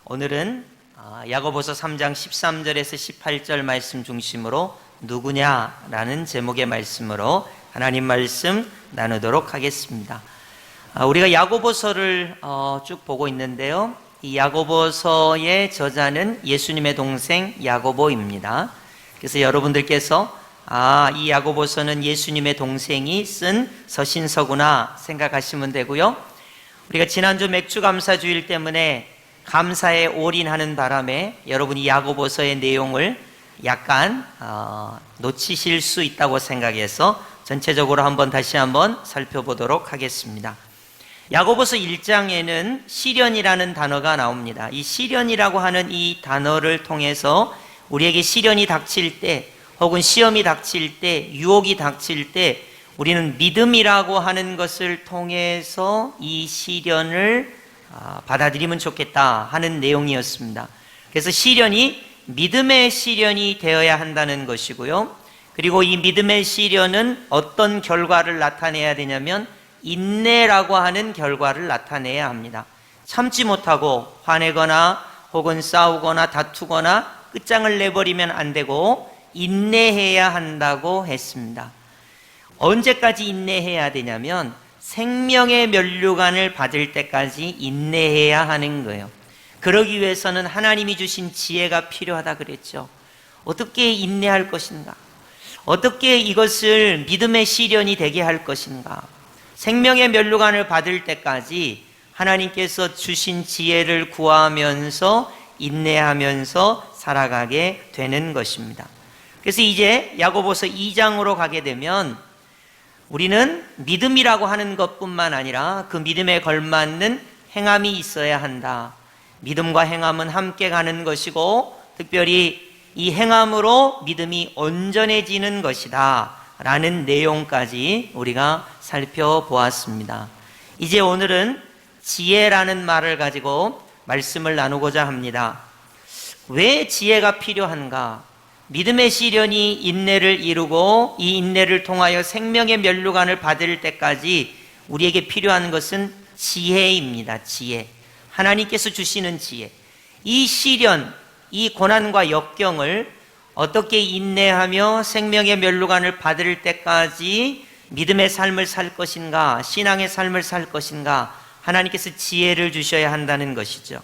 오늘은 야고보서 3장 13절에서 18절 말씀 중심으로 누구냐라는 제목의 말씀으로 하나님 말씀 나누도록 하겠습니다. 우리가 야고보서를 쭉 보고 있는데요, 이 야고보서의 저자는 예수님의 동생 야고보입니다. 그래서 여러분들께서 이 야고보서는 예수님의 동생이 쓴 서신서구나 생각하시면 되고요, 우리가 지난주 맥주감사주일 때문에 감사에 올인하는 바람에 여러분이 야고보서의 내용을 약간 놓치실 수 있다고 생각해서 전체적으로 다시 한번 살펴보도록 하겠습니다. 야고보서 1장에는 시련이라는 단어가 나옵니다. 이 시련이라고 하는 이 단어를 통해서 우리에게 시련이 닥칠 때, 혹은 시험이 닥칠 때, 유혹이 닥칠 때 우리는 믿음이라고 하는 것을 통해서 이 시련을 받아들이면 좋겠다 하는 내용이었습니다. 그래서 시련이 믿음의 시련이 되어야 한다는 것이고요, 그리고 이 믿음의 시련은 어떤 결과를 나타내야 되냐면 인내라고 하는 결과를 나타내야 합니다. 참지 못하고 화내거나 혹은 싸우거나 다투거나 끝장을 내버리면 안 되고 인내해야 한다고 했습니다. 언제까지 인내해야 되냐면 생명의 면류관을 받을 때까지 인내해야 하는 거예요. 그러기 위해서는 하나님이 주신 지혜가 필요하다 그랬죠. 어떻게 인내할 것인가? 어떻게 이것을 믿음의 시련이 되게 할 것인가? 생명의 면류관을 받을 때까지 하나님께서 주신 지혜를 구하면서 인내하면서 살아가게 되는 것입니다. 그래서 이제 야고보서 2장으로 가게 되면 우리는 믿음이라고 하는 것뿐만 아니라 그 믿음에 걸맞는 행함이 있어야 한다. 믿음과 행함은 함께 가는 것이고 특별히 이 행함으로 믿음이 온전해지는 것이다 라는 내용까지 우리가 살펴보았습니다. 이제 오늘은 지혜라는 말을 가지고 말씀을 나누고자 합니다. 왜 지혜가 필요한가? 믿음의 시련이 인내를 이루고 이 인내를 통하여 생명의 면류관을 받을 때까지 우리에게 필요한 것은 지혜입니다. 지혜. 하나님께서 주시는 지혜. 이 시련, 이 고난과 역경을 어떻게 인내하며 생명의 면류관을 받을 때까지 믿음의 삶을 살 것인가, 신앙의 삶을 살 것인가, 하나님께서 지혜를 주셔야 한다는 것이죠.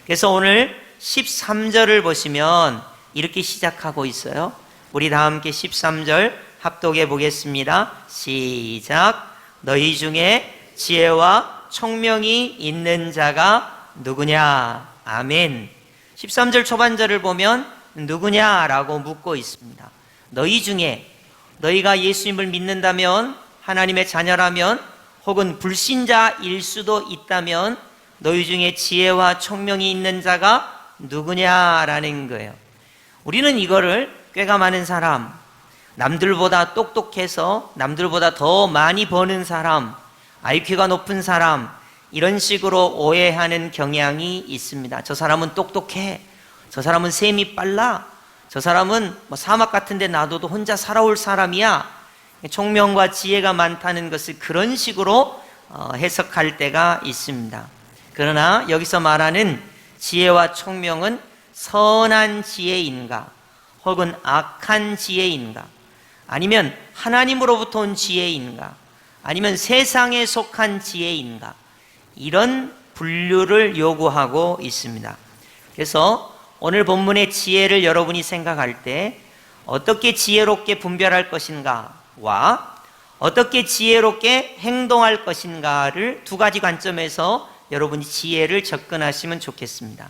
그래서 오늘 13절을 보시면 이렇게 시작하고 있어요. 우리 다 함께 13절 합독해 보겠습니다. 시작. 너희 중에 지혜와 총명이 있는 자가 누구냐? 아멘. 13절 초반절을 보면 누구냐라고 묻고 있습니다. 너희 중에, 너희가 예수님을 믿는다면, 하나님의 자녀라면, 혹은 불신자일 수도 있다면 너희 중에 지혜와 총명이 있는 자가 누구냐라는 거예요. 우리는 이거를 꾀가 많은 사람, 남들보다 똑똑해서 남들보다 더 많이 버는 사람, IQ가 높은 사람, 이런 식으로 오해하는 경향이 있습니다. 저 사람은 똑똑해, 저 사람은 셈이 빨라, 저 사람은 사막 같은 데 놔둬도 혼자 살아올 사람이야. 총명과 지혜가 많다는 것을 그런 식으로 해석할 때가 있습니다. 그러나 여기서 말하는 지혜와 총명은 선한 지혜인가, 혹은 악한 지혜인가, 아니면 하나님으로부터 온 지혜인가, 아니면 세상에 속한 지혜인가, 이런 분류를 요구하고 있습니다. 그래서 오늘 본문의 지혜를 여러분이 생각할 때 어떻게 지혜롭게 분별할 것인가와 어떻게 지혜롭게 행동할 것인가를 두 가지 관점에서 여러분이 지혜를 접근하시면 좋겠습니다.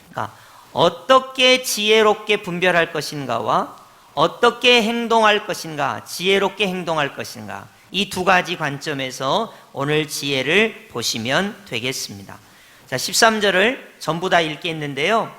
그러니까 어떻게 지혜롭게 분별할 것인가와 어떻게 행동할 것인가, 지혜롭게 행동할 것인가, 이 두 가지 관점에서 오늘 지혜를 보시면 되겠습니다. 자, 13절을 전부 다 읽겠는데요,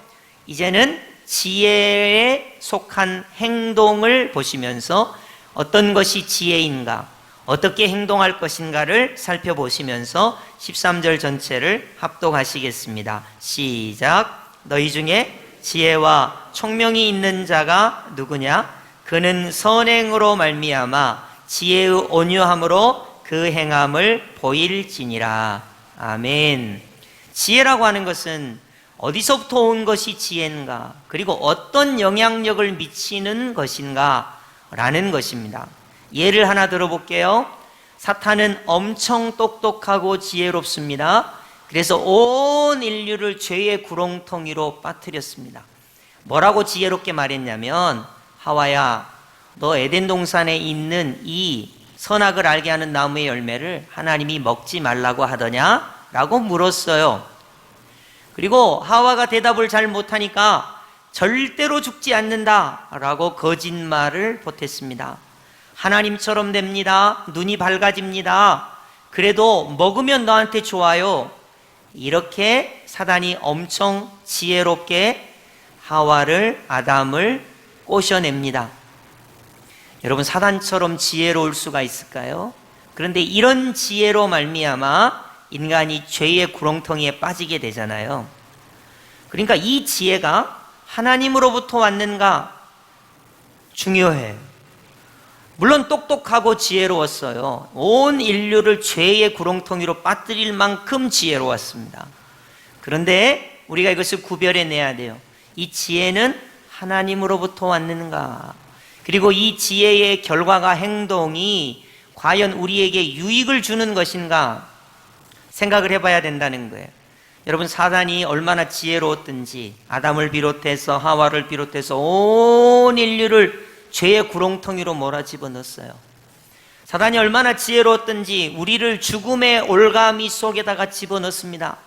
이제는 지혜에 속한 행동을 보시면서 어떤 것이 지혜인가, 어떻게 행동할 것인가를 살펴보시면서 13절 전체를 합독하시겠습니다. 시작. 너희 중에 지혜와 총명이 있는 자가 누구냐? 그는 선행으로 말미암아 지혜의 온유함으로 그 행함을 보일지니라. 아멘. 지혜라고 하는 것은 어디서부터 온 것이 지혜인가? 그리고 어떤 영향력을 미치는 것인가? 라는 것입니다. 예를 하나 들어볼게요. 사탄은 엄청 똑똑하고 지혜롭습니다. 그래서 온 인류를 죄의 구렁텅이로 빠뜨렸습니다. 뭐라고 지혜롭게 말했냐면, 하와야, 너 에덴 동산에 있는 이 선악을 알게 하는 나무의 열매를 하나님이 먹지 말라고 하더냐? 라고 물었어요. 그리고 하와가 대답을 잘 못하니까 절대로 죽지 않는다 라고 거짓말을 보탰습니다. 하나님처럼 됩니다. 눈이 밝아집니다. 그래도 먹으면 너한테 좋아요. 이렇게 사단이 엄청 지혜롭게 하와를, 아담을 꼬셔냅니다. 여러분, 사단처럼 지혜로울 수가 있을까요? 그런데 이런 지혜로 말미암아 인간이 죄의 구렁텅이에 빠지게 되잖아요. 그러니까 이 지혜가 하나님으로부터 왔는가 중요해요. 물론 똑똑하고 지혜로웠어요. 온 인류를 죄의 구렁텅이로 빠뜨릴 만큼 지혜로웠습니다. 그런데 우리가 이것을 구별해내야 돼요. 이 지혜는 하나님으로부터 왔는가? 그리고 이 지혜의 결과가, 행동이 과연 우리에게 유익을 주는 것인가? 생각을 해봐야 된다는 거예요. 여러분, 사단이 얼마나 지혜로웠든지 아담을 비롯해서 하와를 비롯해서 온 인류를 죄의 구렁텅이로 몰아집어넣었어요. 사단이 얼마나 지혜로웠든지 우리를 죽음의 올가미 속에다가 집어넣습니다.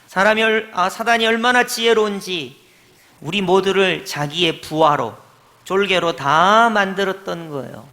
사단이 얼마나 지혜로운지 우리 모두를 자기의 부하로, 쫄개로 다 만들었던 거예요.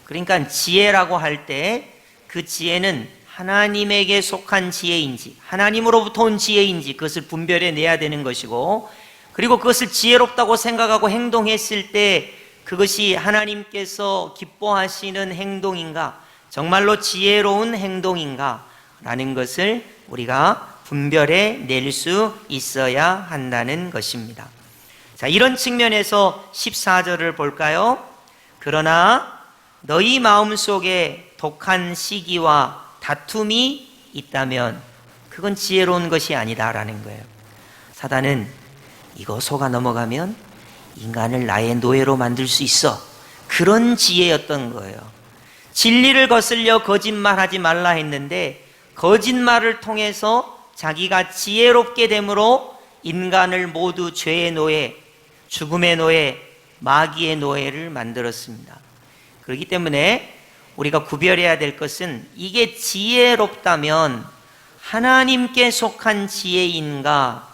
그러니까 지혜라고 할 때 그 지혜는 하나님에게 속한 지혜인지 하나님으로부터 온 지혜인지 그것을 분별해내야 되는 것이고, 그리고 그것을 지혜롭다고 생각하고 행동했을 때 그것이 하나님께서 기뻐하시는 행동인가, 정말로 지혜로운 행동인가 라는 것을 우리가 분별해낼 수 있어야 한다는 것입니다. 자, 이런 측면에서 14절을 볼까요? 그러나 너희 마음속에 독한 시기와 다툼이 있다면 그건 지혜로운 것이 아니다라는 거예요. 사단은 이거 속아 넘어가면 인간을 나의 노예로 만들 수 있어, 그런 지혜였던 거예요. 진리를 거슬려 거짓말하지 말라 했는데 거짓말을 통해서 자기가 지혜롭게 됨으로 인간을 모두 죄의 노예, 죽음의 노예, 마귀의 노예를 만들었습니다. 그렇기 때문에 우리가 구별해야 될 것은, 이게 지혜롭다면 하나님께 속한 지혜인가,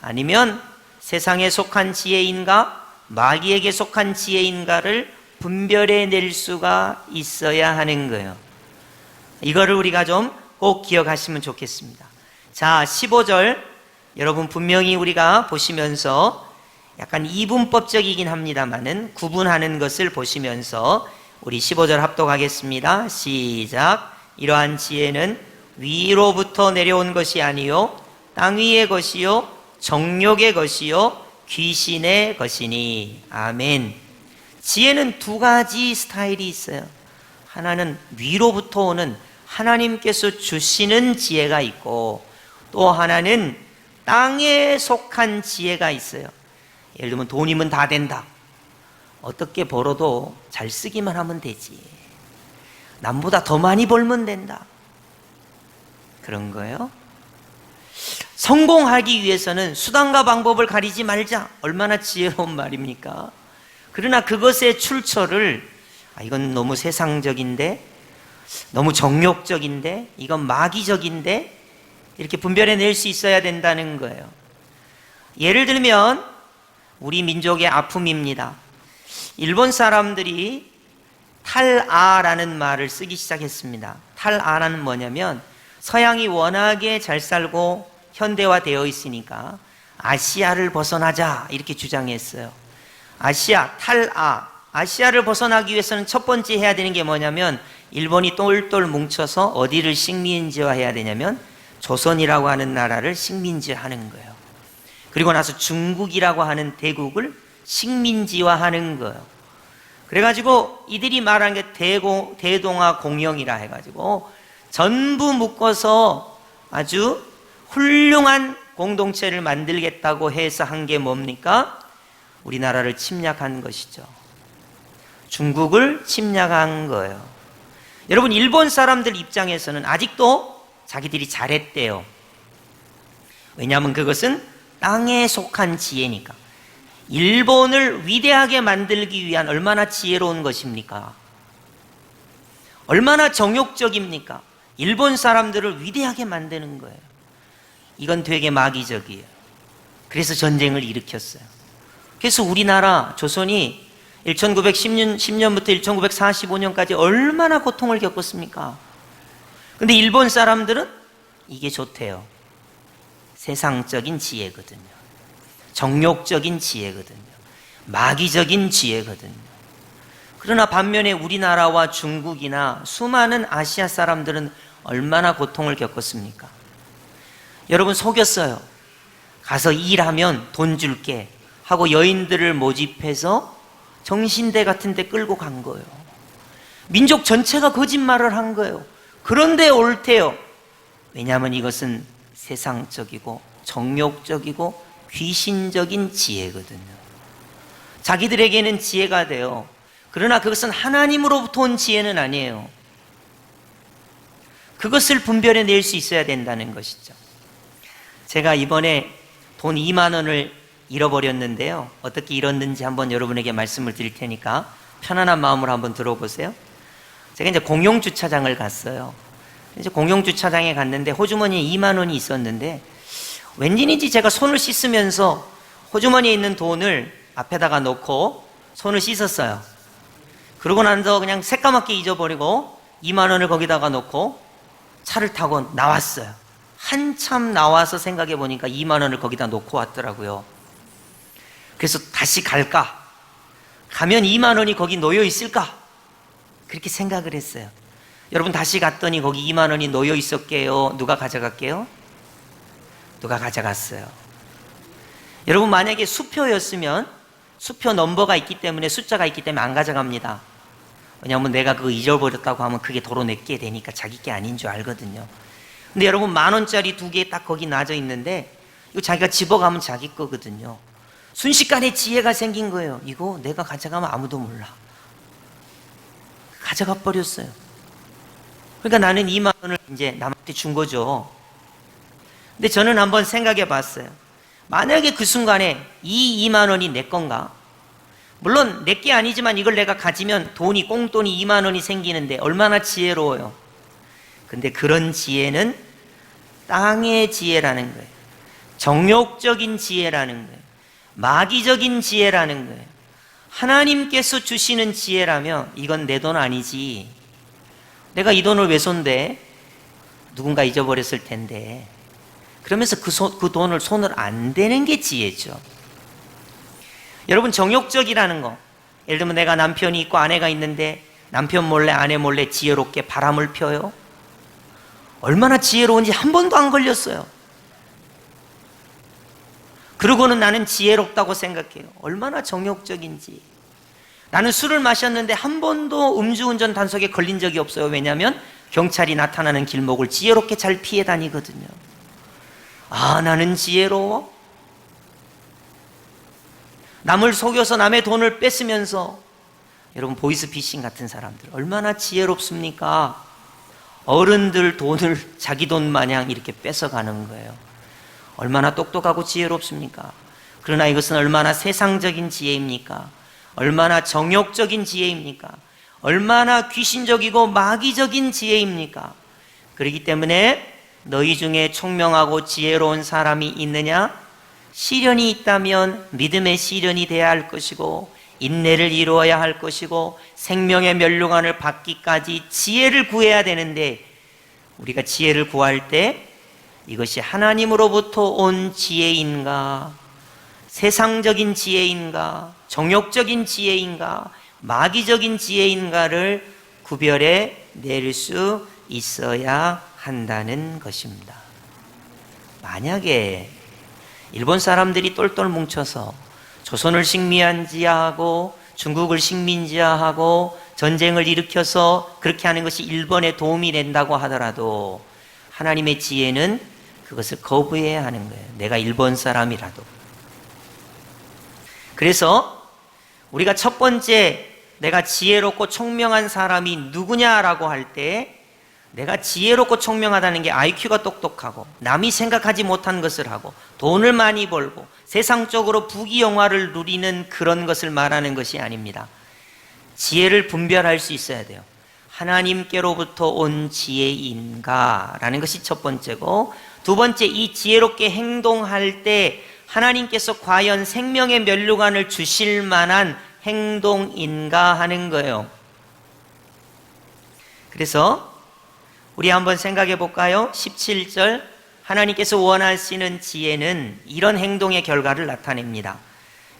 아니면 세상에 속한 지혜인가, 마귀에게 속한 지혜인가를 분별해낼 수가 있어야 하는 거예요. 이거를 우리가 좀 꼭 기억하시면 좋겠습니다. 자, 15절 여러분 분명히 우리가 보시면서 약간 이분법적이긴 합니다만은 구분하는 것을 보시면서 우리 15절 합독하겠습니다. 시작. 이러한 지혜는 위로부터 내려온 것이 아니요 땅 위의 것이요 정욕의 것이요 귀신의 것이니. 아멘. 지혜는 두 가지 스타일이 있어요. 하나는 위로부터 오는 하나님께서 주시는 지혜가 있고, 또 하나는 땅에 속한 지혜가 있어요. 예를 들면 돈이면 다 된다. 어떻게 벌어도 잘 쓰기만 하면 되지. 남보다 더 많이 벌면 된다. 그런 거예요. 성공하기 위해서는 수단과 방법을 가리지 말자. 얼마나 지혜로운 말입니까? 그러나 그것의 출처를 이건 너무 세상적인데, 너무 정욕적인데, 이건 마귀적인데, 이렇게 분별해낼 수 있어야 된다는 거예요. 예를 들면 우리 민족의 아픔입니다. 일본 사람들이 탈아라는 말을 쓰기 시작했습니다. 탈아라는 뭐냐면, 서양이 워낙에 잘 살고 현대화되어 있으니까 아시아를 벗어나자 이렇게 주장했어요. 아시아를 벗어나기 위해서는 첫 번째 해야 되는 게 뭐냐면, 일본이 똘똘 뭉쳐서 어디를 식민지화해야 되냐면 조선이라고 하는 나라를 식민지화하는 거예요. 그리고 나서 중국이라고 하는 대국을 식민지화하는 거예요. 그래가지고 이들이 말한 게 대동아 공영이라 해가지고 전부 묶어서 아주 훌륭한 공동체를 만들겠다고 해서 한 게 뭡니까? 우리나라를 침략한 것이죠. 중국을 침략한 거예요. 여러분, 일본 사람들 입장에서는 아직도 자기들이 잘했대요. 왜냐하면 그것은 땅에 속한 지혜니까. 일본을 위대하게 만들기 위한 얼마나 지혜로운 것입니까? 얼마나 정욕적입니까? 일본 사람들을 위대하게 만드는 거예요. 이건 되게 마귀적이에요. 그래서 전쟁을 일으켰어요. 그래서 우리나라 조선이 1910년부터 1945년까지 얼마나 고통을 겪었습니까? 근데 일본 사람들은 이게 좋대요. 세상적인 지혜거든요. 정욕적인 지혜거든요. 마귀적인 지혜거든요. 그러나 반면에 우리나라와 중국이나 수많은 아시아 사람들은 얼마나 고통을 겪었습니까? 여러분, 속였어요. 가서 일하면 돈 줄게 하고 여인들을 모집해서 정신대 같은 데 끌고 간 거예요. 민족 전체가 거짓말을 한 거예요. 그런데 옳대요. 왜냐하면 이것은 세상적이고 정욕적이고 귀신적인 지혜거든요. 자기들에게는 지혜가 돼요. 그러나 그것은 하나님으로부터 온 지혜는 아니에요. 그것을 분별해낼 수 있어야 된다는 것이죠. 제가 이번에 돈 2만 원을 잃어버렸는데요. 어떻게 잃었는지 한번 여러분에게 말씀을 드릴 테니까 편안한 마음으로 한번 들어보세요. 제가 이제 공용주차장을 갔어요. 이제 공용주차장에 갔는데 호주머니에 2만 원이 있었는데 왠지인지 제가 손을 씻으면서 호주머니에 있는 돈을 앞에다가 놓고 손을 씻었어요. 그러고 나서 그냥 새까맣게 잊어버리고 2만 원을 거기다가 놓고 차를 타고 나왔어요. 한참 나와서 생각해 보니까 2만 원을 거기다 놓고 왔더라고요. 그래서 다시 갈까? 가면 2만 원이 거기 놓여 있을까? 그렇게 생각을 했어요. 여러분, 다시 갔더니 거기 2만 원이 놓여 있었게요? 누가 가져갈게요? 누가 가져갔어요? 여러분, 만약에 수표였으면 수표 넘버가 있기 때문에 숫자가 있기 때문에 안 가져갑니다. 왜냐하면 내가 그거 잊어버렸다고 하면 그게 도로 내게 되니까 자기 게 아닌 줄 알거든요. 근데 여러분, 10,000원짜리 2개 딱 거기 놔져 있는데 이거 자기가 집어가면 자기 거거든요. 순식간에 지혜가 생긴 거예요. 이거 내가 가져가면 아무도 몰라. 가져가 버렸어요. 그러니까 나는 2만 원을 이제 남한테 준 거죠. 근데 저는 한번 생각해 봤어요. 만약에 그 순간에 이 2만 원이 내 건가? 물론 내 게 아니지만 이걸 내가 가지면 돈이, 꽁돈이 2만 원이 생기는데 얼마나 지혜로워요. 근데 그런 지혜는 땅의 지혜라는 거예요. 정욕적인 지혜라는 거예요. 마귀적인 지혜라는 거예요. 하나님께서 주시는 지혜라면 이건 내 돈 아니지. 내가 이 돈을 왜 손대? 누군가 잊어버렸을 텐데. 그러면서 그 돈을 손을 안 대는 게 지혜죠. 여러분, 정욕적이라는 거, 예를 들면 내가 남편이 있고 아내가 있는데 남편 몰래 아내 몰래 지혜롭게 바람을 펴요. 얼마나 지혜로운지 한 번도 안 걸렸어요. 그러고는 나는 지혜롭다고 생각해요. 얼마나 정욕적인지. 나는 술을 마셨는데 한 번도 음주운전 단속에 걸린 적이 없어요. 왜냐하면 경찰이 나타나는 길목을 지혜롭게 잘 피해 다니거든요. 아, 나는 지혜로워? 남을 속여서 남의 돈을 뺏으면서, 여러분, 보이스피싱 같은 사람들 얼마나 지혜롭습니까? 어른들 돈을 자기 돈 마냥 이렇게 뺏어가는 거예요. 얼마나 똑똑하고 지혜롭습니까? 그러나 이것은 얼마나 세상적인 지혜입니까? 얼마나 정욕적인 지혜입니까? 얼마나 귀신적이고 마귀적인 지혜입니까? 그렇기 때문에 너희 중에 총명하고 지혜로운 사람이 있느냐? 시련이 있다면 믿음의 시련이 돼야 할 것이고, 인내를 이루어야 할 것이고, 생명의 멸류관을 받기까지 지혜를 구해야 되는데, 우리가 지혜를 구할 때 이것이 하나님으로부터 온 지혜인가, 세상적인 지혜인가, 정욕적인 지혜인가, 마귀적인 지혜인가를 구별해 낼 수 있어야 한다는 것입니다. 만약에 일본 사람들이 똘똘 뭉쳐서 조선을 식민지하고 중국을 식민지하고 전쟁을 일으켜서 그렇게 하는 것이 일본에 도움이 된다고 하더라도 하나님의 지혜는 그것을 거부해야 하는 거예요. 내가 일본 사람이라도. 그래서 우리가 첫 번째 내가 지혜롭고 총명한 사람이 누구냐라고 할 때 내가 지혜롭고 총명하다는 게 IQ가 똑똑하고 남이 생각하지 못한 것을 하고 돈을 많이 벌고 세상적으로 부귀영화를 누리는 그런 것을 말하는 것이 아닙니다. 지혜를 분별할 수 있어야 돼요. 하나님께로부터 온 지혜인가? 라는 것이 첫 번째고, 두 번째, 이 지혜롭게 행동할 때 하나님께서 과연 생명의 면류관을 주실 만한 행동인가 하는 거예요. 그래서 우리 한번 생각해 볼까요? 17절, 하나님께서 원하시는 지혜는 이런 행동의 결과를 나타냅니다.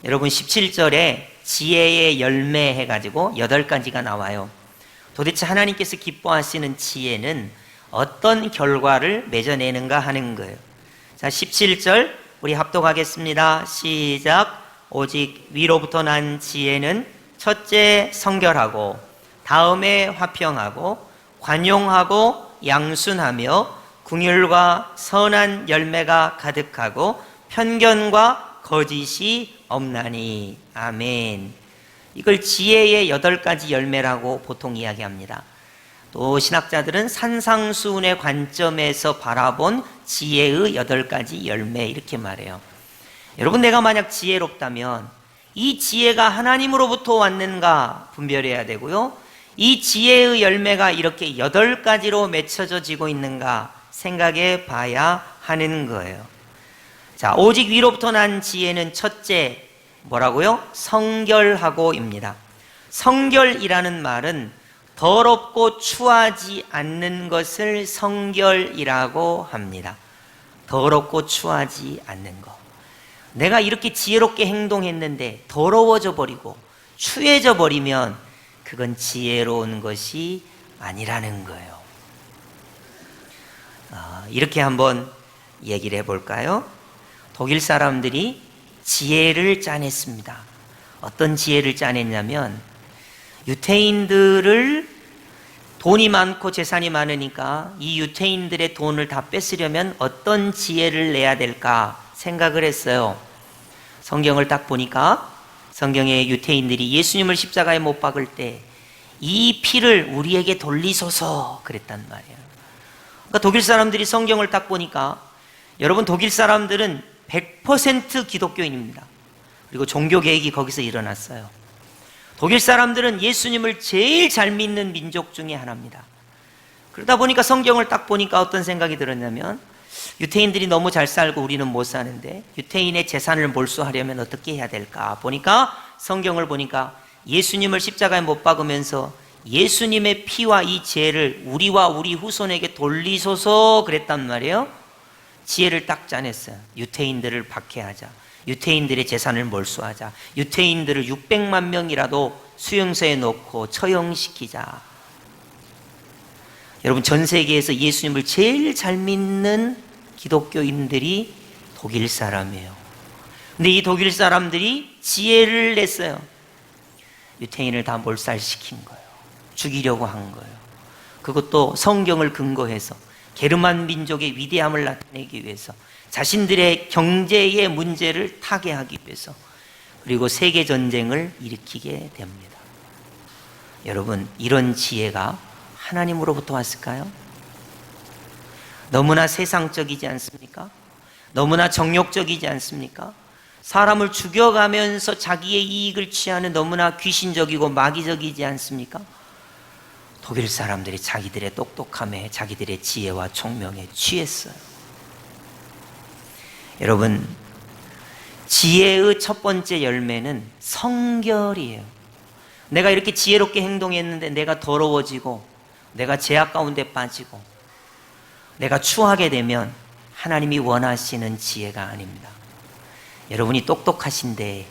여러분 17절에 지혜의 열매 해가지고 8가지가 나와요. 도대체 하나님께서 기뻐하시는 지혜는 어떤 결과를 맺어내는가 하는 거예요. 자, 17절 우리 합독하겠습니다. 시작. 오직 위로부터 난 지혜는 첫째 성결하고, 다음에 화평하고, 관용하고, 양순하며, 긍휼과 선한 열매가 가득하고, 편견과 거짓이 없나니. 아멘. 이걸 지혜의 8가지 열매라고 보통 이야기합니다. 또 신학자들은 산상수훈의 관점에서 바라본 지혜의 8가지 열매 이렇게 말해요. 여러분, 내가 만약 지혜롭다면 이 지혜가 하나님으로부터 왔는가 분별해야 되고요, 이 지혜의 열매가 이렇게 8가지로 맺혀지고 있는가 생각해 봐야 하는 거예요. 자, 오직 위로부터 난 지혜는 첫째 뭐라고요? 성결하고입니다. 성결이라는 말은 더럽고 추하지 않는 것을 성결이라고 합니다. 더럽고 추하지 않는 것. 내가 이렇게 지혜롭게 행동했는데 더러워져 버리고 추해져 버리면 그건 지혜로운 것이 아니라는 거예요. 이렇게 한번 얘기를 해볼까요? 독일 사람들이 지혜를 짜냈습니다. 어떤 지혜를 짜냈냐면, 유태인들을 돈이 많고 재산이 많으니까 이 유태인들의 돈을 다 뺏으려면 어떤 지혜를 내야 될까 생각을 했어요. 성경을 딱 보니까 성경에 유태인들이 예수님을 십자가에 못 박을 때 이 피를 우리에게 돌리소서 그랬단 말이에요. 그러니까 독일 사람들이 성경을 딱 보니까, 여러분 독일 사람들은 100% 기독교인입니다. 그리고 종교개혁이 거기서 일어났어요. 독일 사람들은 예수님을 제일 잘 믿는 민족 중에 하나입니다. 그러다 보니까 성경을 딱 보니까 어떤 생각이 들었냐면, 유태인들이 너무 잘 살고 우리는 못 사는데 유태인의 재산을 몰수하려면 어떻게 해야 될까 보니까, 성경을 보니까 예수님을 십자가에 못 박으면서 예수님의 피와 이 죄를 우리와 우리 후손에게 돌리소서 그랬단 말이에요. 지혜를 딱 짜냈어요. 유태인들을 박해하자, 유태인들의 재산을 몰수하자, 유태인들을 600만 명이라도 수용소에 놓고 처형시키자. 여러분, 전 세계에서 예수님을 제일 잘 믿는 기독교인들이 독일 사람이에요. 근데 이 독일 사람들이 지혜를 냈어요. 유태인을 다 몰살시킨 거예요. 죽이려고 한 거예요. 그것도 성경을 근거해서 게르만 민족의 위대함을 나타내기 위해서, 자신들의 경제의 문제를 타개하기 위해서, 그리고 세계전쟁을 일으키게 됩니다. 여러분, 이런 지혜가 하나님으로부터 왔을까요? 너무나 세상적이지 않습니까? 너무나 정욕적이지 않습니까? 사람을 죽여가면서 자기의 이익을 취하는 너무나 귀신적이고 마귀적이지 않습니까? 독일 사람들이 자기들의 똑똑함에, 자기들의 지혜와 총명에 취했어요. 여러분, 지혜의 첫 번째 열매는 성결이에요. 내가 이렇게 지혜롭게 행동했는데 내가 더러워지고 내가 죄악 가운데 빠지고 내가 추하게 되면 하나님이 원하시는 지혜가 아닙니다. 여러분이 똑똑하신데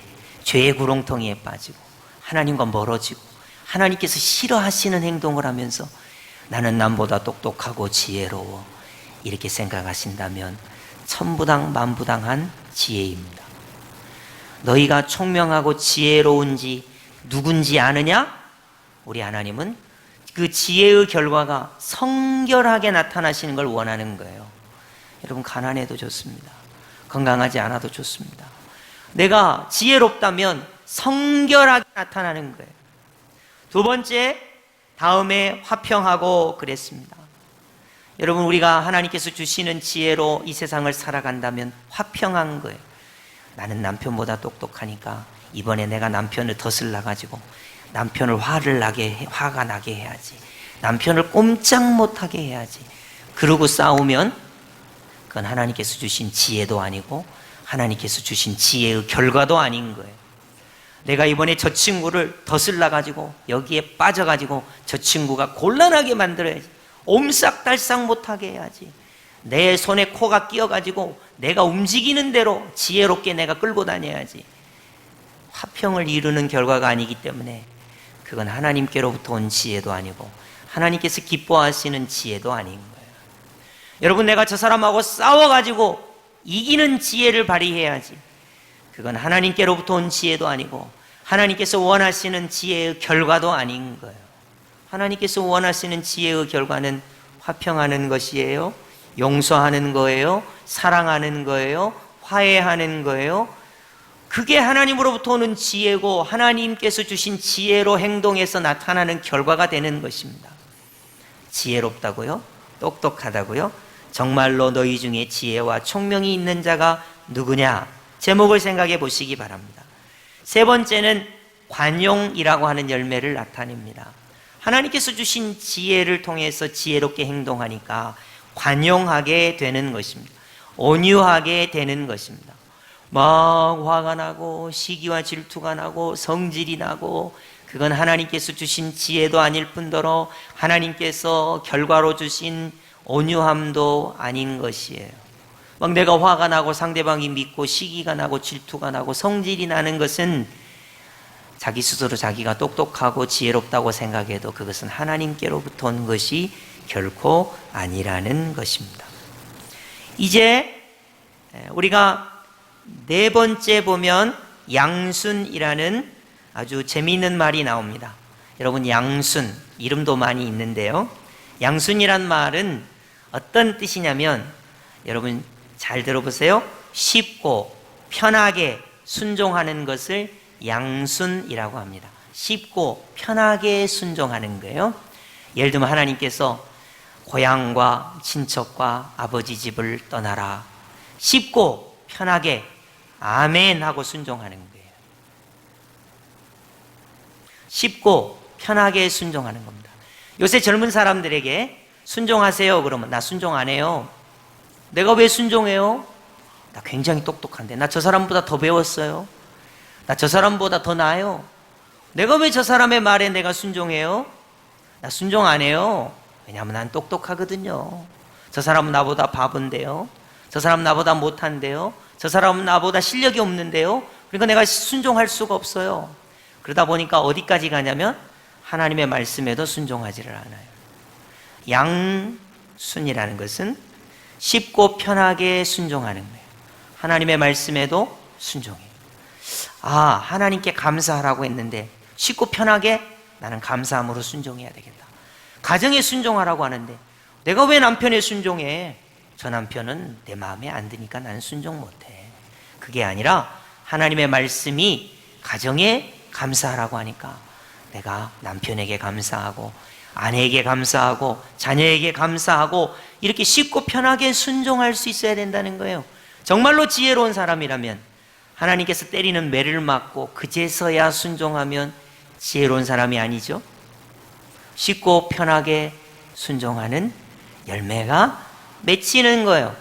죄의 구렁텅이에 빠지고 하나님과 멀어지고 하나님께서 싫어하시는 행동을 하면서 나는 남보다 똑똑하고 지혜로워 이렇게 생각하신다면 천부당 만부당한 지혜입니다. 너희가 총명하고 지혜로운지 누군지 아느냐? 우리 하나님은 그 지혜의 결과가 성결하게 나타나시는 걸 원하는 거예요. 여러분, 가난해도 좋습니다. 건강하지 않아도 좋습니다. 내가 지혜롭다면 성결하게 나타나는 거예요. 두 번째, 다음에 화평하고 그랬습니다. 여러분, 우리가 하나님께서 주시는 지혜로 이 세상을 살아간다면 화평한 거예요. 나는 남편보다 똑똑하니까 이번에 내가 남편을 더슬러가지고 남편을 화가 나게 해야지. 남편을 꼼짝 못하게 해야지. 그러고 싸우면 그건 하나님께서 주신 지혜도 아니고 하나님께서 주신 지혜의 결과도 아닌 거예요. 내가 이번에 저 친구를 더슬러가지고 여기에 빠져가지고 저 친구가 곤란하게 만들어야지. 옴싹달싹 못하게 해야지. 내 손에 코가 끼어가지고 내가 움직이는 대로 지혜롭게 내가 끌고 다녀야지. 화평을 이루는 결과가 아니기 때문에 그건 하나님께로부터 온 지혜도 아니고 하나님께서 기뻐하시는 지혜도 아닌 거예요. 여러분, 내가 저 사람하고 싸워가지고 이기는 지혜를 발휘해야지. 그건 하나님께로부터 온 지혜도 아니고 하나님께서 원하시는 지혜의 결과도 아닌 거예요. 하나님께서 원하시는 지혜의 결과는 화평하는 것이에요. 용서하는 거예요. 사랑하는 거예요. 화해하는 거예요. 그게 하나님으로부터 오는 지혜고 하나님께서 주신 지혜로 행동해서 나타나는 결과가 되는 것입니다. 지혜롭다고요? 똑똑하다고요? 정말로 너희 중에 지혜와 총명이 있는 자가 누구냐? 제목을 생각해 보시기 바랍니다. 세 번째는 관용이라고 하는 열매를 나타냅니다. 하나님께서 주신 지혜를 통해서 지혜롭게 행동하니까 관용하게 되는 것입니다. 온유하게 되는 것입니다. 막 화가 나고 시기와 질투가 나고 성질이 나고 그건 하나님께서 주신 지혜도 아닐 뿐더러 하나님께서 결과로 주신 온유함도 아닌 것이에요. 막 내가 화가 나고 상대방이 믿고 시기가 나고 질투가 나고 성질이 나는 것은 자기 스스로 자기가 똑똑하고 지혜롭다고 생각해도 그것은 하나님께로부터 온 것이 결코 아니라는 것입니다. 이제 우리가 네 번째 보면 양순이라는 아주 재미있는 말이 나옵니다. 여러분, 양순 이름도 많이 있는데요. 양순이란 말은 어떤 뜻이냐면 여러분 잘 들어보세요. 쉽고 편하게 순종하는 것을 양순이라고 합니다. 쉽고 편하게 순종하는 거예요. 예를 들면 하나님께서 고향과 친척과 아버지 집을 떠나라. 쉽고 편하게 아멘 하고 순종하는 거예요. 쉽고 편하게 순종하는 겁니다. 요새 젊은 사람들에게 순종하세요 그러면 나 순종 안 해요. 내가 왜 순종해요? 나 굉장히 똑똑한데. 나 저 사람보다 더 배웠어요. 나 저 사람보다 더 나아요. 내가 왜 저 사람의 말에 내가 순종해요? 나 순종 안 해요. 왜냐하면 난 똑똑하거든요. 저 사람은 나보다 바본데요. 저 사람은 나보다 못한데요. 저 사람은 나보다 실력이 없는데요. 그러니까 내가 순종할 수가 없어요. 그러다 보니까 어디까지 가냐면 하나님의 말씀에도 순종하지를 않아요. 양순이라는 것은 쉽고 편하게 순종하는 거예요. 하나님의 말씀에도 순종해요. 아, 하나님께 감사하라고 했는데 쉽고 편하게 나는 감사함으로 순종해야 되겠다. 가정에 순종하라고 하는데 내가 왜 남편에 순종해? 저 남편은 내 마음에 안 드니까 나는 순종 못해. 그게 아니라 하나님의 말씀이 가정에 감사하라고 하니까 내가 남편에게 감사하고 아내에게 감사하고 자녀에게 감사하고 이렇게 쉽고 편하게 순종할 수 있어야 된다는 거예요. 정말로 지혜로운 사람이라면 하나님께서 때리는 매를 맞고 그제서야 순종하면 지혜로운 사람이 아니죠. 쉽고 편하게 순종하는 열매가 맺히는 거예요.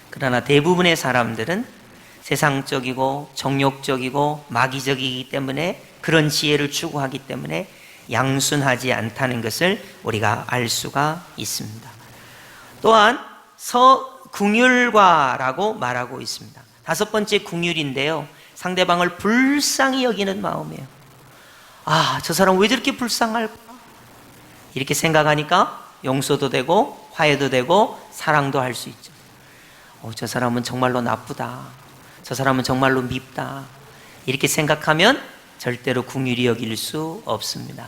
그러나 대부분의 사람들은 세상적이고 정욕적이고 마귀적이기 때문에 그런 지혜를 추구하기 때문에 양순하지 않다는 것을 우리가 알 수가 있습니다. 또한 서궁율과라고 말하고 있습니다. 다섯 번째 궁율인데요. 상대방을 불쌍히 여기는 마음이에요. 아, 저 사람 왜 저렇게 불쌍할까? 이렇게 생각하니까 용서도 되고 화해도 되고 사랑도 할 수 있죠. 저 사람은 정말로 나쁘다. 저 사람은 정말로 밉다. 이렇게 생각하면 절대로 궁휼히 여길 수 없습니다.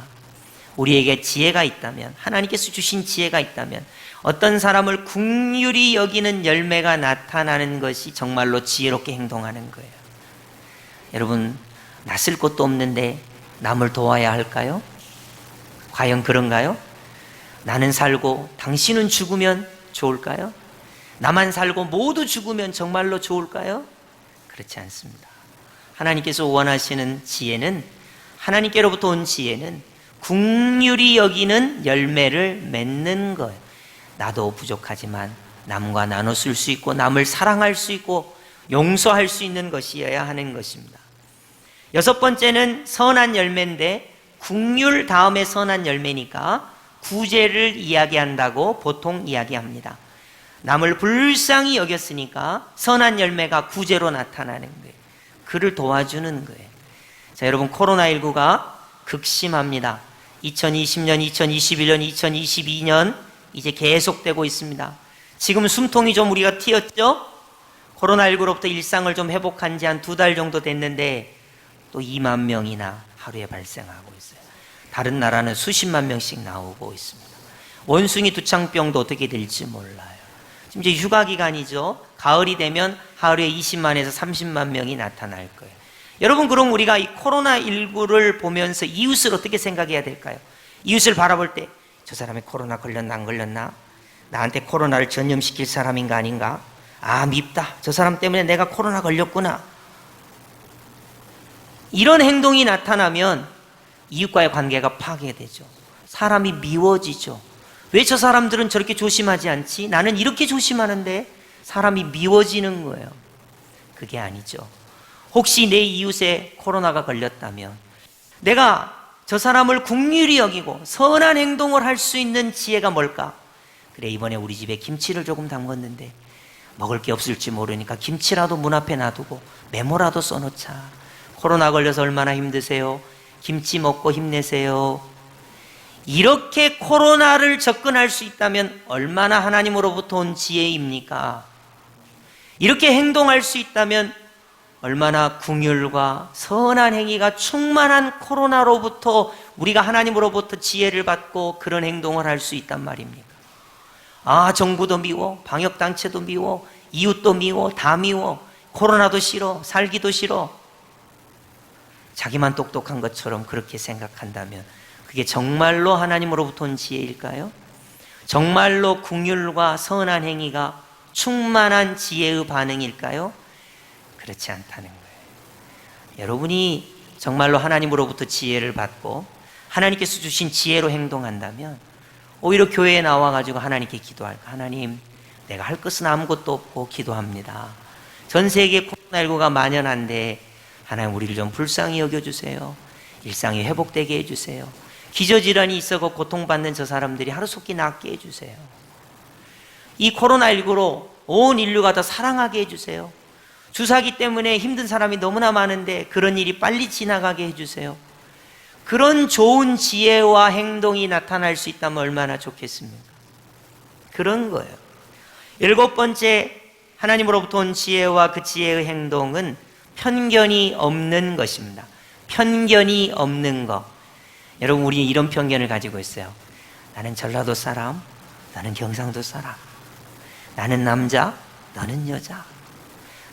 우리에게 지혜가 있다면, 하나님께서 주신 지혜가 있다면 어떤 사람을 긍휼히 여기는 열매가 나타나는 것이 정말로 지혜롭게 행동하는 거예요. 여러분, 낯설 것도 없는데 남을 도와야 할까요? 과연 그런가요? 나는 살고 당신은 죽으면 좋을까요? 나만 살고 모두 죽으면 정말로 좋을까요? 그렇지 않습니다. 하나님께서 원하시는 지혜는, 하나님께로부터 온 지혜는 긍휼히 여기는 열매를 맺는 거예요. 나도 부족하지만 남과 나눠 쓸 수 있고 남을 사랑할 수 있고 용서할 수 있는 것이어야 하는 것입니다. 여섯 번째는 선한 열매인데, 긍휼 다음에 선한 열매니까 구제를 이야기한다고 보통 이야기합니다. 남을 불쌍히 여겼으니까 선한 열매가 구제로 나타나는 거예요. 그를 도와주는 거예요. 자, 여러분, 코로나19가 극심합니다. 2020년, 2021년, 2022년 이제 계속되고 있습니다. 지금 숨통이 좀 우리가 튀었죠? 코로나19로부터 일상을 좀 회복한 지 한 2달 정도 됐는데 또 2만 명이나 하루에 발생하고 있어요. 다른 나라는 수십만 명씩 나오고 있습니다. 원숭이 두창병도 어떻게 될지 몰라요. 지금 이제 휴가 기간이죠. 가을이 되면 하루에 20만에서 30만 명이 나타날 거예요. 여러분, 그럼 우리가 이 코로나19를 보면서 이웃을 어떻게 생각해야 될까요? 이웃을 바라볼 때 저 사람이 코로나 걸렸나 안 걸렸나? 나한테 코로나를 전염시킬 사람인가 아닌가? 아, 밉다. 저 사람 때문에 내가 코로나 걸렸구나. 이런 행동이 나타나면 이웃과의 관계가 파괴되죠. 사람이 미워지죠. 왜 저 사람들은 저렇게 조심하지 않지? 나는 이렇게 조심하는데 사람이 미워지는 거예요. 그게 아니죠. 혹시 내 이웃에 코로나가 걸렸다면 내가 저 사람을 긍휼히 여기고 선한 행동을 할 수 있는 지혜가 뭘까? 그래, 이번에 우리 집에 김치를 조금 담궜는데 먹을 게 없을지 모르니까 김치라도 문 앞에 놔두고 메모라도 써놓자. 코로나 걸려서 얼마나 힘드세요? 김치 먹고 힘내세요. 이렇게 코로나를 접근할 수 있다면 얼마나 하나님으로부터 온 지혜입니까? 이렇게 행동할 수 있다면 얼마나 긍휼과 선한 행위가 충만한 코로나로부터 우리가 하나님으로부터 지혜를 받고 그런 행동을 할 수 있단 말입니까? 아, 정부도 미워, 방역단체도 미워, 이웃도 미워, 다 미워, 코로나도 싫어, 살기도 싫어. 자기만 똑똑한 것처럼 그렇게 생각한다면 그게 정말로 하나님으로부터 온 지혜일까요? 정말로 긍휼과 선한 행위가 충만한 지혜의 반응일까요? 그렇지 않다는 거예요. 여러분이 정말로 하나님으로부터 지혜를 받고 하나님께서 주신 지혜로 행동한다면 오히려 교회에 나와가지고 하나님께 기도할까? 하나님, 내가 할 것은 아무것도 없고 기도합니다. 전 세계에 코로나19가 만연한데 하나님, 우리를 좀 불쌍히 여겨주세요. 일상이 회복되게 해주세요. 기저질환이 있어서 고통받는 저 사람들이 하루속히 낫게 해주세요. 이 코로나19로 온 인류가 더 사랑하게 해주세요. 주사기 때문에 힘든 사람이 너무나 많은데 그런 일이 빨리 지나가게 해주세요. 그런 좋은 지혜와 행동이 나타날 수 있다면 얼마나 좋겠습니까? 그런 거예요. 7번째, 하나님으로부터 온 지혜와 그 지혜의 행동은 편견이 없는 것입니다. 편견이 없는 것. 여러분, 우리 이런 편견을 가지고 있어요. 나는 전라도 사람, 나는 경상도 사람. 나는 남자, 너는 여자.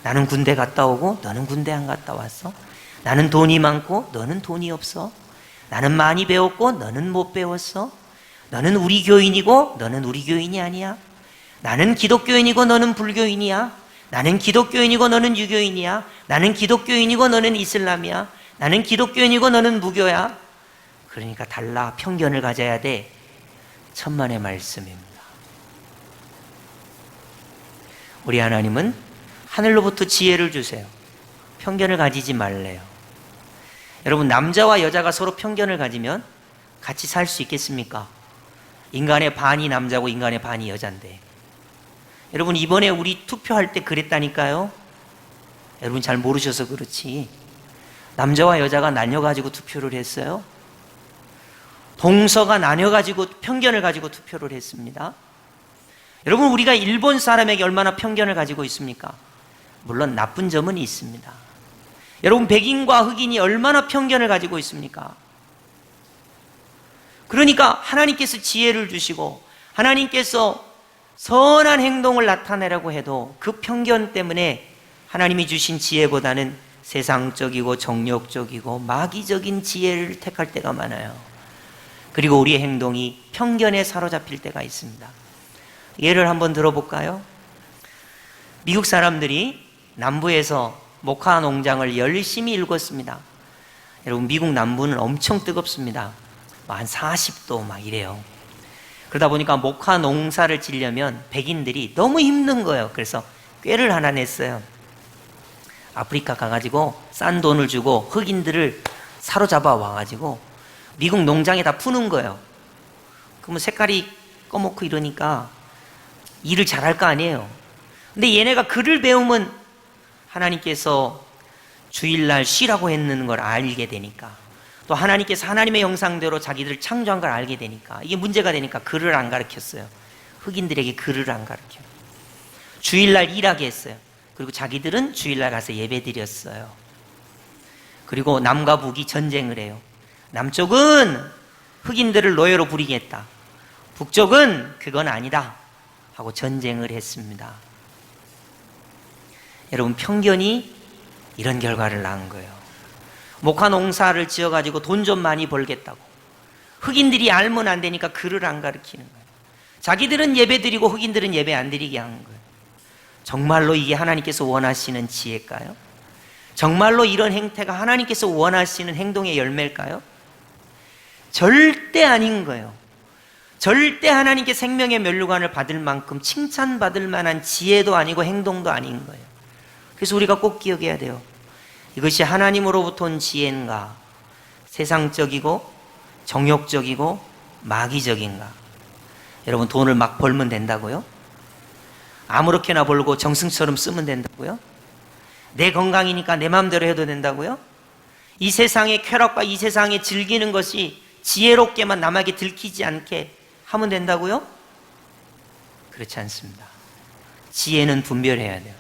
나는 군대 갔다 오고 너는 군대 안 갔다 왔어. 나는 돈이 많고 너는 돈이 없어. 나는 많이 배웠고 너는 못 배웠어. 너는 우리 교인이고 너는 우리 교인이 아니야. 나는 기독교인이고 너는 불교인이야. 나는 기독교인이고 너는 유교인이야. 나는 기독교인이고 너는 이슬람이야. 나는 기독교인이고 너는 무교야. 그러니까 달라. 편견을 가져야 돼. 천만의 말씀입니다. 우리 하나님은 하늘로부터 지혜를 주세요. 편견을 가지지 말래요. 여러분, 남자와 여자가 서로 편견을 가지면 같이 살 수 있겠습니까? 인간의 반이 남자고 인간의 반이 여잔데. 여러분, 이번에 우리 투표할 때 그랬다니까요. 여러분 잘 모르셔서 그렇지. 남자와 여자가 나뉘어가지고 투표를 했어요. 동서가 나뉘어가지고 편견을 가지고 투표를 했습니다. 여러분, 우리가 일본 사람에게 얼마나 편견을 가지고 있습니까? 물론 나쁜 점은 있습니다. 여러분, 백인과 흑인이 얼마나 편견을 가지고 있습니까? 그러니까 하나님께서 지혜를 주시고 하나님께서 선한 행동을 나타내라고 해도 그 편견 때문에 하나님이 주신 지혜보다는 세상적이고 정욕적이고 마귀적인 지혜를 택할 때가 많아요. 그리고 우리의 행동이 편견에 사로잡힐 때가 있습니다. 예를 한번 들어볼까요? 미국 사람들이 남부에서 모카 농장을 열심히 일궜습니다. 여러분, 미국 남부는 엄청 뜨겁습니다. 한 40도 막 이래요. 그러다 보니까 모카 농사를 지려면 백인들이 너무 힘든 거예요. 그래서 꾀를 하나 냈어요. 아프리카 가가지고 싼 돈을 주고 흑인들을 사로잡아 와가지고 미국 농장에 다 푸는 거예요. 그러면 색깔이 꺼먹고 이러니까 일을 잘할 거 아니에요. 근데 얘네가 글을 배우면 하나님께서 주일날 쉬라고 했는 걸 알게 되니까, 또 하나님께서 하나님의 형상대로 자기들 창조한 걸 알게 되니까 이게 문제가 되니까 글을 안 가르쳤어요. 흑인들에게 글을 안 가르쳐요. 주일날 일하게 했어요. 그리고 자기들은 주일날 가서 예배 드렸어요. 그리고 남과 북이 전쟁을 해요. 남쪽은 흑인들을 노예로 부리겠다, 북쪽은 그건 아니다 하고 전쟁을 했습니다. 여러분, 편견이 이런 결과를 낳은 거예요. 모카 농사를 지어가지고 돈 좀 많이 벌겠다고 흑인들이 알면 안 되니까 글을 안 가르치는 거예요. 자기들은 예배 드리고 흑인들은 예배 안 드리게 한 거예요. 정말로 이게 하나님께서 원하시는 지혜일까요? 정말로 이런 행태가 하나님께서 원하시는 행동의 열매일까요? 절대 아닌 거예요. 절대 하나님께 생명의 면류관을 받을 만큼 칭찬받을 만한 지혜도 아니고 행동도 아닌 거예요. 그래서 우리가 꼭 기억해야 돼요. 이것이 하나님으로부터 온 지혜인가, 세상적이고 정욕적이고 마귀적인가? 여러분, 돈을 막 벌면 된다고요? 아무렇게나 벌고 정승처럼 쓰면 된다고요? 내 건강이니까 내 마음대로 해도 된다고요? 이 세상의 쾌락과 이 세상에 즐기는 것이 지혜롭게만 남에게 들키지 않게 하면 된다고요? 그렇지 않습니다. 지혜는 분별해야 돼요.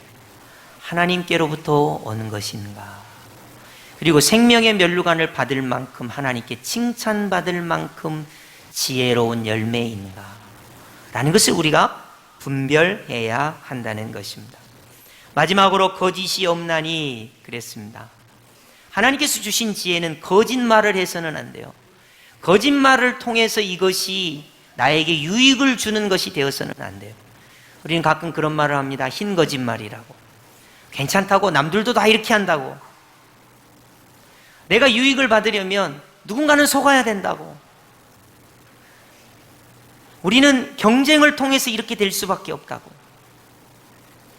하나님께로부터 오는 것인가, 그리고 생명의 면류관을 받을 만큼 하나님께 칭찬받을 만큼 지혜로운 열매인가 라는 것을 우리가 분별해야 한다는 것입니다. 마지막으로 거짓이 없나니 그랬습니다. 하나님께서 주신 지혜는 거짓말을 해서는 안 돼요. 거짓말을 통해서 이것이 나에게 유익을 주는 것이 되어서는 안 돼요. 우리는 가끔 그런 말을 합니다. 흰 거짓말이라고. 괜찮다고, 남들도 다 이렇게 한다고. 내가 유익을 받으려면 누군가는 속아야 된다고. 우리는 경쟁을 통해서 이렇게 될 수밖에 없다고.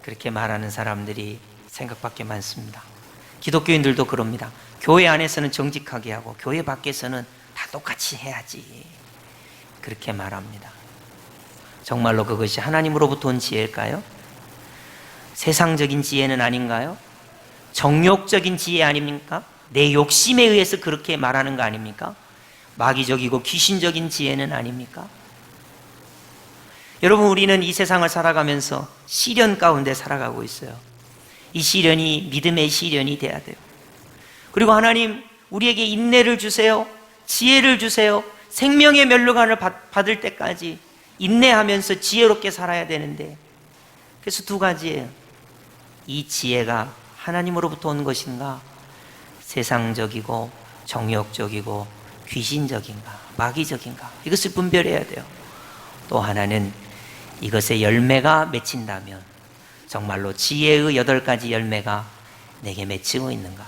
그렇게 말하는 사람들이 생각밖에 많습니다. 기독교인들도 그럽니다. 교회 안에서는 정직하게 하고 교회 밖에서는 다 똑같이 해야지, 그렇게 말합니다. 정말로 그것이 하나님으로부터 온 지혜일까요? 세상적인 지혜는 아닌가요? 정욕적인 지혜 아닙니까? 내 욕심에 의해서 그렇게 말하는 거 아닙니까? 마귀적이고 귀신적인 지혜는 아닙니까? 여러분, 우리는 이 세상을 살아가면서 시련 가운데 살아가고 있어요. 이 시련이 믿음의 시련이 돼야 돼요. 그리고 하나님, 우리에게 인내를 주세요, 지혜를 주세요. 생명의 면류관을 받을 때까지 인내하면서 지혜롭게 살아야 되는데, 그래서 두 가지예요. 이 지혜가 하나님으로부터 온 것인가, 세상적이고 정욕적이고 귀신적인가, 마귀적인가, 이것을 분별해야 돼요. 또 하나는 이것의 열매가 맺힌다면 정말로 지혜의 8가지 열매가 내게 맺히고 있는가,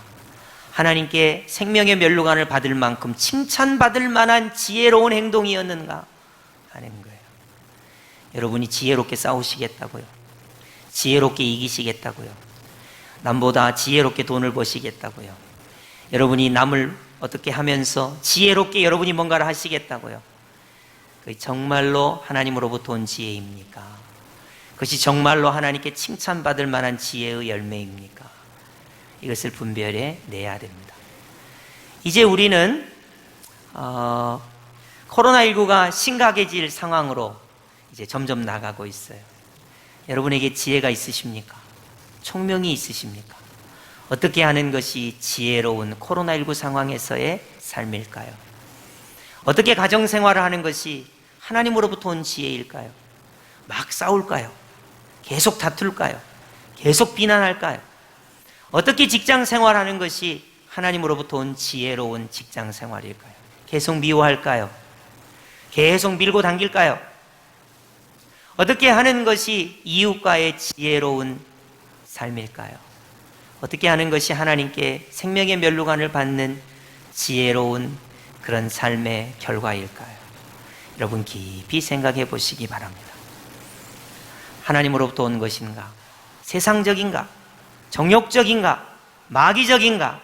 하나님께 생명의 면류관을 받을 만큼 칭찬받을 만한 지혜로운 행동이었는가 하는 거예요. 여러분이 지혜롭게 싸우시겠다고요? 지혜롭게 이기시겠다고요? 남보다 지혜롭게 돈을 버시겠다고요? 여러분이 남을 어떻게 하면서 지혜롭게 여러분이 뭔가를 하시겠다고요? 그것이 정말로 하나님으로부터 온 지혜입니까? 그것이 정말로 하나님께 칭찬받을 만한 지혜의 열매입니까? 이것을 분별해 내야 됩니다. 이제 우리는 코로나19가 심각해질 상황으로 이제 점점 나가고 있어요. 여러분에게 지혜가 있으십니까? 총명이 있으십니까? 어떻게 하는 것이 지혜로운 코로나19 상황에서의 삶일까요? 어떻게 가정생활을 하는 것이 하나님으로부터 온 지혜일까요? 막 싸울까요? 계속 다툴까요? 계속 비난할까요? 어떻게 직장생활하는 것이 하나님으로부터 온 지혜로운 직장생활일까요? 계속 미워할까요? 계속 밀고 당길까요? 어떻게 하는 것이 이웃과의 지혜로운 삶일까요? 어떻게 하는 것이 하나님께 생명의 면류관을 받는 지혜로운 그런 삶의 결과일까요? 여러분 깊이 생각해 보시기 바랍니다. 하나님으로부터 온 것인가? 세상적인가? 정욕적인가? 마귀적인가?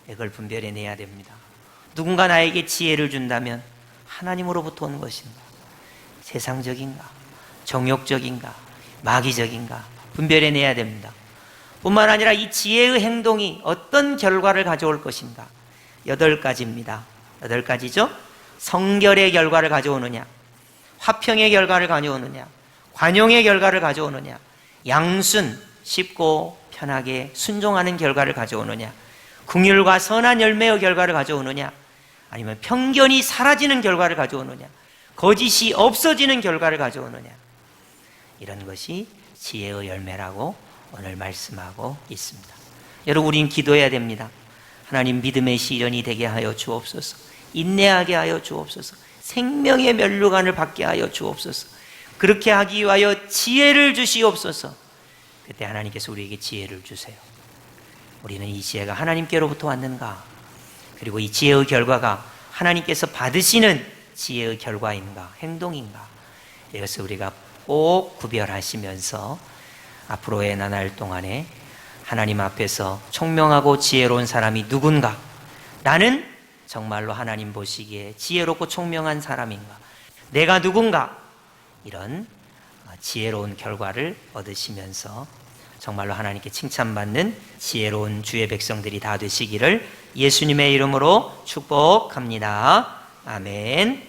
이걸 분별해내야 됩니다. 누군가 나에게 지혜를 준다면 하나님으로부터 온 것인가? 세상적인가? 정욕적인가? 마귀적인가? 분별해내야 됩니다. 뿐만 아니라 이 지혜의 행동이 어떤 결과를 가져올 것인가? 8가지입니다. 8가지죠? 성결의 결과를 가져오느냐? 화평의 결과를 가져오느냐? 관용의 결과를 가져오느냐? 양순, 쉽고 편하게 순종하는 결과를 가져오느냐? 긍휼과 선한 열매의 결과를 가져오느냐? 아니면 편견이 사라지는 결과를 가져오느냐? 거짓이 없어지는 결과를 가져오느냐? 이런 것이 지혜의 열매라고 오늘 말씀하고 있습니다. 여러분, 우리는 기도해야 됩니다. 하나님, 믿음의 시련이 되게 하여 주옵소서. 인내하게 하여 주옵소서. 생명의 면류관을 받게 하여 주옵소서. 그렇게 하기 위하여 지혜를 주시옵소서. 그때 하나님께서 우리에게 지혜를 주세요. 우리는 이 지혜가 하나님께로부터 왔는가? 그리고 이 지혜의 결과가 하나님께서 받으시는 지혜의 결과인가? 행동인가? 이것을 우리가 꼭 구별하시면서 앞으로의 나날 동안에 하나님 앞에서 총명하고 지혜로운 사람이 누군가? 나는 정말로 하나님 보시기에 지혜롭고 총명한 사람인가? 내가 누군가? 이런 지혜로운 결과를 얻으시면서 정말로 하나님께 칭찬받는 지혜로운 주의 백성들이 다 되시기를 예수님의 이름으로 축복합니다. 아멘.